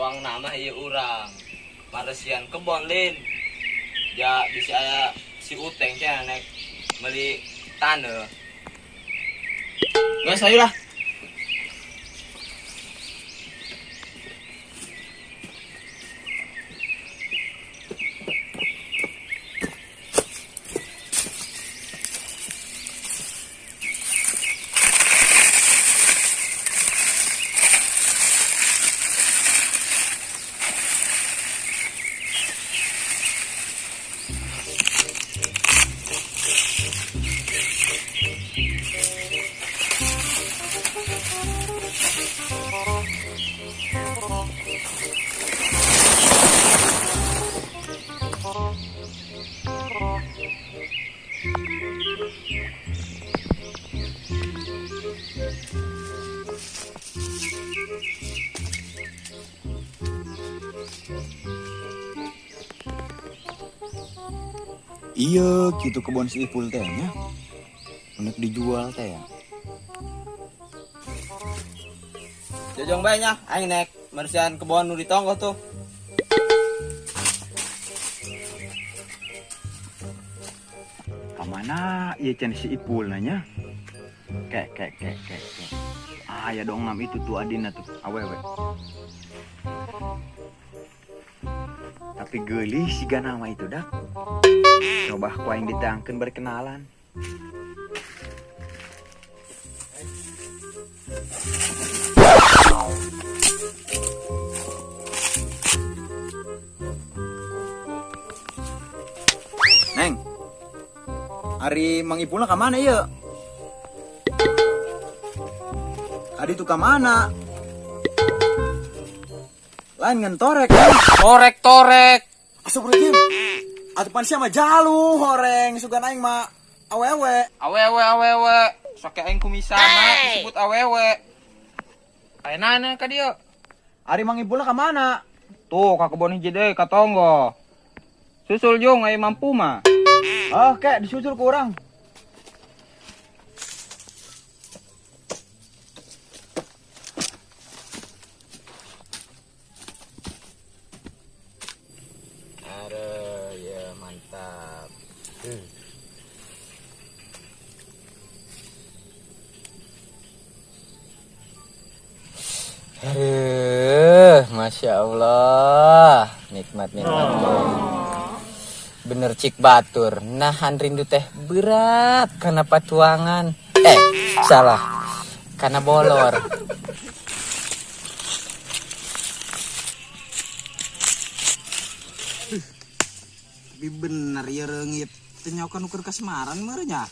doang nama iya urang maresian kebon lin ya bisa si uteng cia naik beli tanah nggak saya lah. Iya, gitu kebun si Ipul tehnya. Untuk dijual teh ya. Jajong banyak, aing naik maresian kebon nu di tonggo tuh. Kamana iya can si Ipul nanya? Kek. Ah ya dong nam itu tuh adina tuh, awewe. Tapi geulih siga nama itu dah. Coba ku aing ditangkeun berkenalan. Neng, Ari Mang Ipulna ka mana ieu? Adi tuh ka mana? Lain ngentorek kan? Torek. Astagfirullahaladzim. Atupan siapa jalu horeng sugan aing mah awewe. Awewe. Sok aing kumisana disebut awewe. Ayeuna ka dieu. Ari Mang Ipulna ka mana? Tuh ka kebon hiji deui ka tonggo. Susul jong aya mampu mah. Oh, kek disusul ke orang. Ya mantap. Masya Allah, nikmat. Bener cik batur, nahan rindu teh berat karena patuangan. Salah, karena bolor. Tapi bener ya reungit tenyokan ukur kasmaran merenya.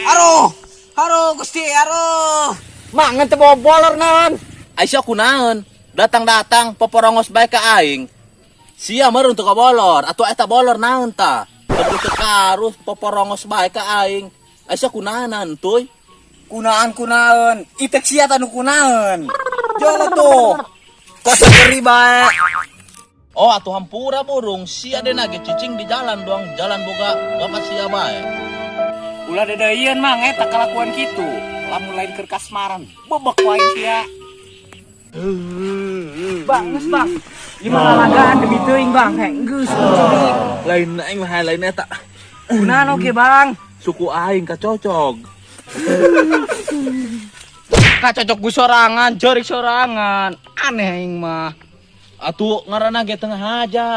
Haro Gusti, haro. Mangan teh bawa bolor naon? Aisyah kunaon? Datang peporongos bae ka aing. Sia meureun teu ka bolor, atuh eta bolor naon ta? Teu karus peporongos bae ka aing. Aisyah kunaonan tuy? Kunaon. Itek sia tanu kunaon. Jolo tuh. Kos geri bae. Oh atuh hampura burung, sia dena ge cicing di jalan doang, jalan boga bapak sia bae. Ulah dedeyeun mah eta kalakuan kitu. Lamun lain keur kasmaran, bebek wae sia. Bang, geus bang. Gimana lagaan demi teuing bang, geus curik. Lain aing mah lain eta. Kunaon oge bang? Suku aing kacocok. Kacocok gue sorangan, jorik sorangan. Aneh aing mah. Atuh ngaranna ge tengah aja.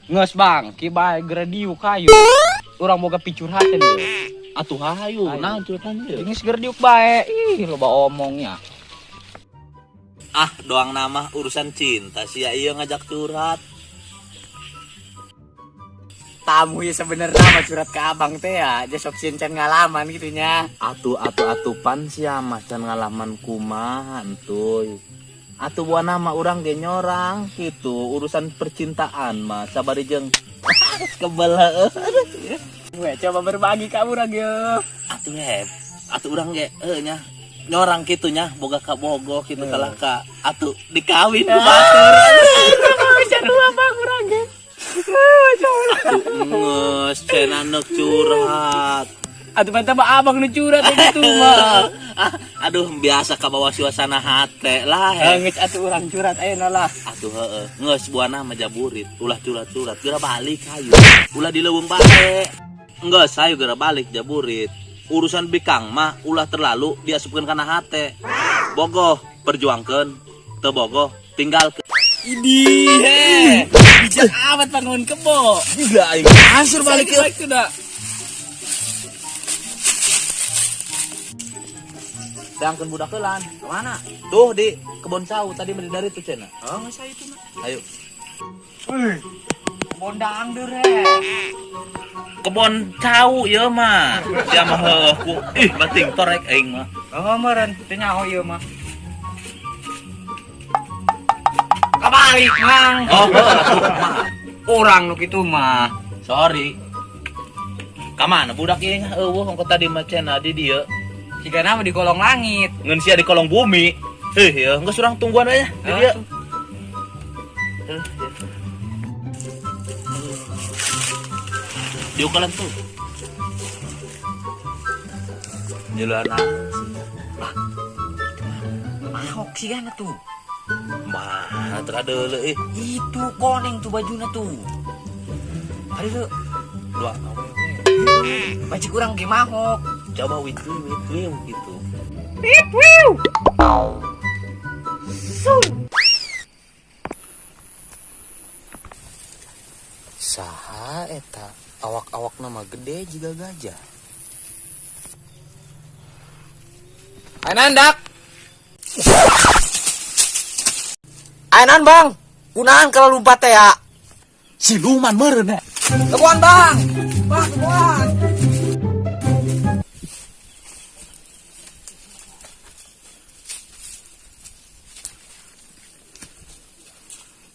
Ngeus bang, ki bae gradiu kayu. Urang boga picurhateun ieu. Atuh hayu, naon curhatan ieu? Geus gradiuk bae. Ih, loba omongnya. Ah, doang nama urusan cinta sia ieu ngajak curhat. Tamu ya sebenarnya mah curhat ke abang teh ya, jadi sok can ngalaman gitunya. Atuh pan sia mah can ngalaman kumaha entuy. Atuh buah nama urang ge nyorang gitu, urusan percintaan mah sabari jeung kebelah. Gue coba berbagi ka urang ge. Atuh urang ge nya nyorang kitunya boga ka bogo kitu kalah ka atuh dikawin ku batur. Sarua bang urang ge. Nges cenah neuk curhat. Atuh mantap abang nu curhat gitu mah. Aduh, biasa ka bawa suasana hate lah. Geus atuh urang curhat ayeuna lah. Atuh heueuh, geus buana mah jaburit, ulah curat-curat, geura balik hayu. Ulah dileuweung bae. Geus hayu geura balik jaburit. Urusan bikang mah ulah terlalu diasupkeun kana hate. Bogoh perjuangkeun, teu bogoh tinggalkeun. Idih he. Bijak amat pangun kebo. Gila aing. Hancur balik Balik sudah. Dangkeun budak heulan. Kemana? Tuh di kebon sawu tadi mah dari tuh cenah. Oh, geus aya itu mah. Ayo. Bondang deur he. Kebon sawu ieu mah. Sia mah heueuh ku. Ih, penting torek aing mah. Oh, meureun teu nyaho ieu mah. Kabalik, Mang. Oh, heueuh mah. Orang nu kitu mah. Sorry. Kamana budak ieu eueuh ongko tadi mah cenah di dieu. Jika nama di kolong langit. Ngeun sia di kolong bumi. Ya, geus urang tungguan aja di dieu. Dieu kalan tuh. Jelana. Mahok sih kan tuh. Mah, teu kadeuleu Itu koneng tuh bajuna tuh. Hari tuh Dua baju kurang ge mahok. coba witwiw gitu. Saha eta awak-awak nama gede juga gajah. Ainan dak. Ainan bang, kunahan kalau lompat teh ya. Siluman meureun ya. Teguan bang, teguan.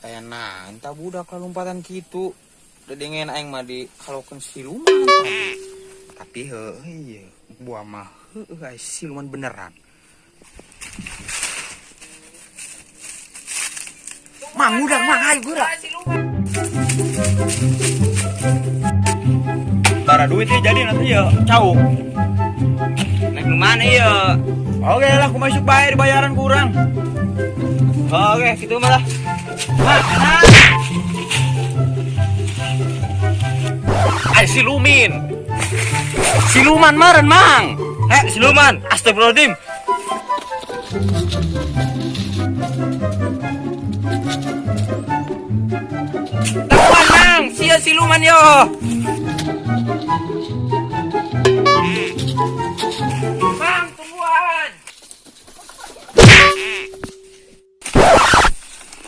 Enak, entah budak lompatan gitu. Udah dengen aing mah di halokeun siluman. Tapi heuh buah mah guys siluman beneran. Mang udah mang ayo gura. Bara duitnya jadi nanti ya cau. Naik ke mana ya? Oke lah, aku masuk bayar bayaran kurang. Oke, gitu malah. Ay silumin. Siluman meren mang. Siluman. Astagfirullahaladzim. Takuan mang, sia siluman yo. Mang, tungguan.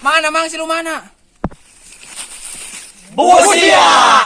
Mana mang silumana? Busia.